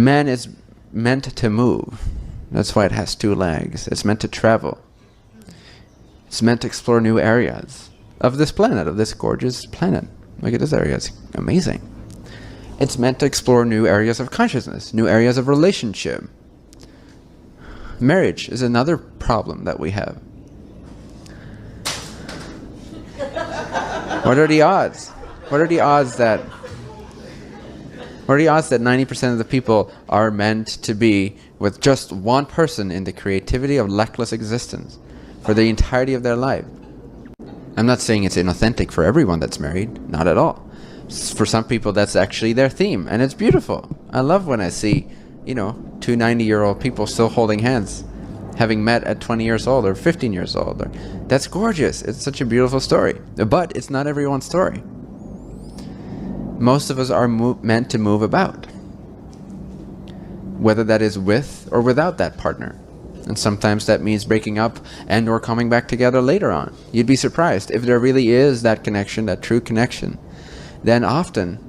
Man is meant to move. That's why it has 2 legs. It's meant to travel. It's meant to explore new areas of this planet, of this gorgeous planet. Look at this area, it's amazing. It's meant to explore new areas of consciousness, new areas of relationship. Marriage is another problem that we have. What are the odds? What are the odds that 90% of the people are meant to be with just one person in the creativity of luckless existence for the entirety of their life? I'm not saying it's inauthentic for everyone that's married, not at all. For some people that's actually their theme, and it's beautiful. I love when I see, 2 90-year-old people still holding hands, having met at 20 years old or 15 years old. That's gorgeous. It's such a beautiful story. But it's not everyone's story. Most of us are meant to move about, whether that is with or without that partner. And sometimes that means breaking up and or coming back together later on. You'd be surprised if there really is that connection, that true connection. Then often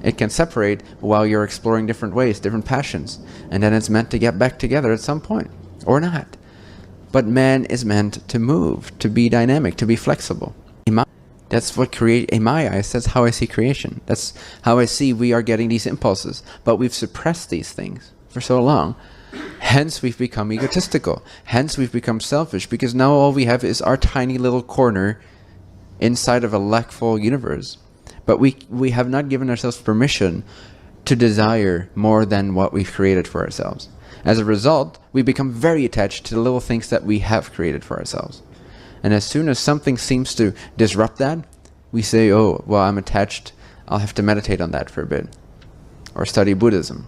it can separate while you're exploring different ways, different passions. And then it's meant to get back together at some point, or not. But man is meant to move, to be dynamic, to be flexible. That's what in my eyes, that's how I see creation. That's how I see we are getting these impulses. But we've suppressed these things for so long. Hence we've become egotistical. Hence we've become selfish, because now all we have is our tiny little corner inside of a lackful universe. But we have not given ourselves permission to desire more than what we've created for ourselves. As a result, we become very attached to the little things that we have created for ourselves. And as soon as something seems to disrupt that, we say, oh, well, I'm attached. I'll have to meditate on that for a bit. Or study Buddhism.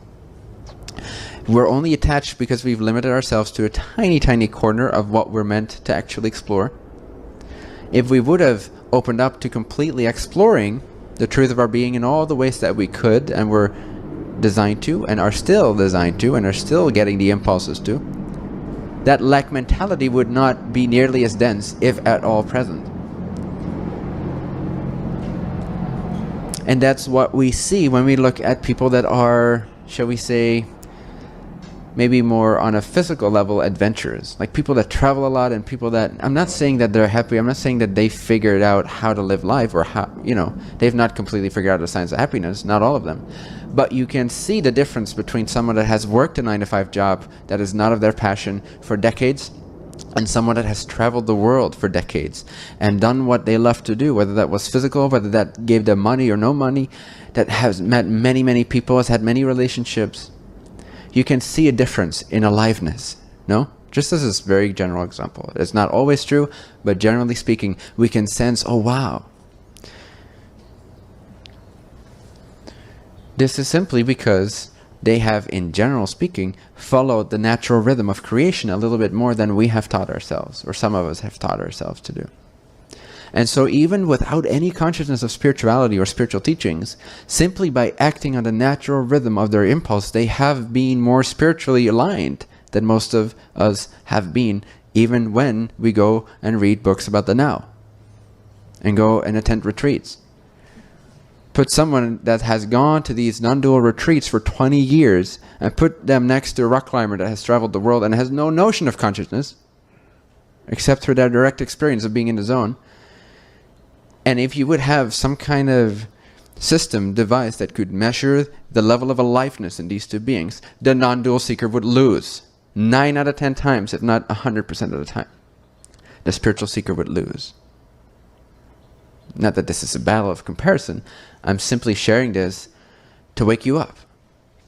We're only attached because we've limited ourselves to a tiny, tiny corner of what we're meant to actually explore. If we would have opened up to completely exploring the truth of our being in all the ways that we could and were designed to, and are still designed to, and are still getting the impulses to, that lack mentality would not be nearly as dense, if at all present. And that's what we see when we look at people that are, shall we say, maybe more on a physical level adventurers, like people that travel a lot, and people that, I'm not saying that they're happy, I'm not saying that they figured out how to live life, or how, they've not completely figured out the science of happiness, not all of them. But you can see the difference between someone that has worked a 9-to-5 job that is not of their passion for decades, and someone that has traveled the world for decades and done what they love to do, whether that was physical, whether that gave them money or no money, that has met many, many people, has had many relationships. You can see a difference in aliveness, no? Just as a very general example. It's not always true, but generally speaking, we can sense, oh wow. This is simply because they have, in general speaking, followed the natural rhythm of creation a little bit more than we have taught ourselves, or some of us have taught ourselves to do. And so even without any consciousness of spirituality or spiritual teachings, simply by acting on the natural rhythm of their impulse, they have been more spiritually aligned than most of us have been, even when we go and read books about the now and go and attend retreats. Put someone that has gone to these non-dual retreats for 20 years and put them next to a rock climber that has traveled the world and has no notion of consciousness, except through their direct experience of being in the zone. And if you would have some kind of system, device that could measure the level of aliveness in these two beings, the non-dual seeker would lose 9 out of 10 times, if not 100% of the time. The spiritual seeker would lose. Not that this is a battle of comparison. I'm simply sharing this to wake you up,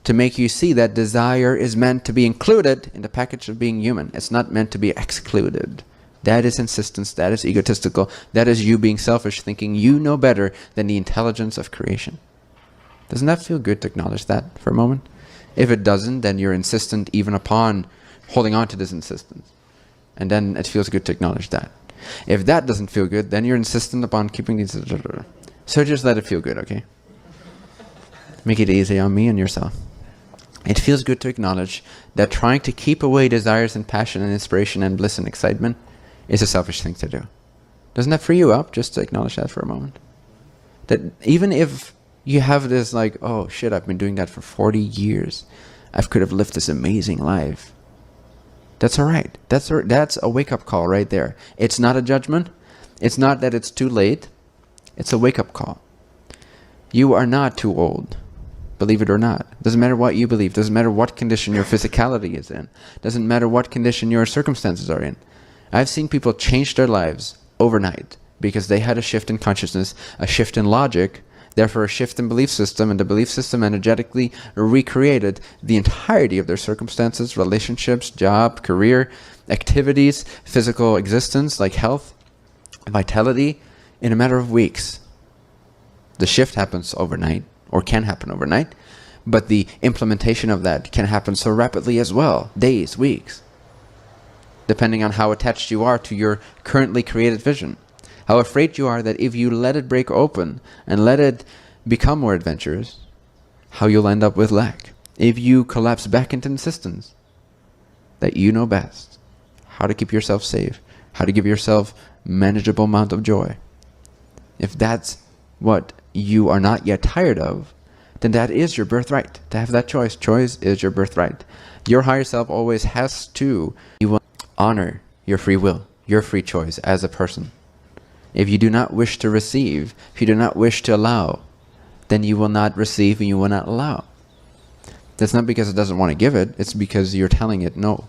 to make you see that desire is meant to be included in the package of being human. It's not meant to be excluded. That is insistence, that is egotistical, that is you being selfish, thinking you know better than the intelligence of creation. Doesn't that feel good to acknowledge that for a moment? If it doesn't, then you're insistent even upon holding on to this insistence. And then it feels good to acknowledge that. If that doesn't feel good, then you're insistent upon keeping these. So just let it feel good, okay? Make it easy on me and yourself. It feels good to acknowledge that trying to keep away desires and passion and inspiration and bliss and excitement is a selfish thing to do. Doesn't that free you up just to acknowledge that for a moment? That even if you have this like, oh shit, I've been doing that for 40 years. I could have lived this amazing life. That's all right. That's a wake-up call right there. It's not a judgment. It's not that it's too late. It's a wake-up call. You are not too old. Believe it or not. Doesn't matter what you believe. Doesn't matter what condition your physicality is in. Doesn't matter what condition your circumstances are in. I've seen people change their lives overnight because they had a shift in consciousness, a shift in logic, therefore a shift in belief system, and the belief system energetically recreated the entirety of their circumstances, relationships, job, career, activities, physical existence like health, vitality, in a matter of weeks. The shift happens overnight, or can happen overnight, but the implementation of that can happen so rapidly as well, days, weeks, depending on how attached you are to your currently created vision. How afraid you are that if you let it break open and let it become more adventurous, how you'll end up with lack. If you collapse back into insistence that you know best how to keep yourself safe, how to give yourself manageable amount of joy. If that's what you are not yet tired of, then that is your birthright. To have that choice. Choice is your birthright. Your higher self always has to. You will honor your free will, your free choice as a person. If you do not wish to receive, if you do not wish to allow, then you will not receive and you will not allow. That's not because it doesn't want to give it, it's because you're telling it no.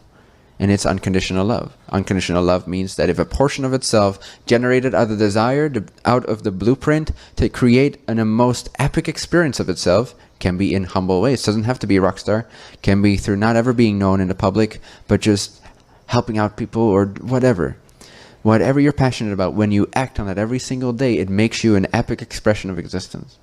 And it's unconditional love. Unconditional love means that if a portion of itself generated out of the desire, out of the blueprint to create a most epic experience of itself, can be in humble ways. It doesn't have to be a rock star. Can be through not ever being known in the public, but just helping out people or whatever. Whatever you're passionate about, when you act on it every single day, it makes you an epic expression of existence.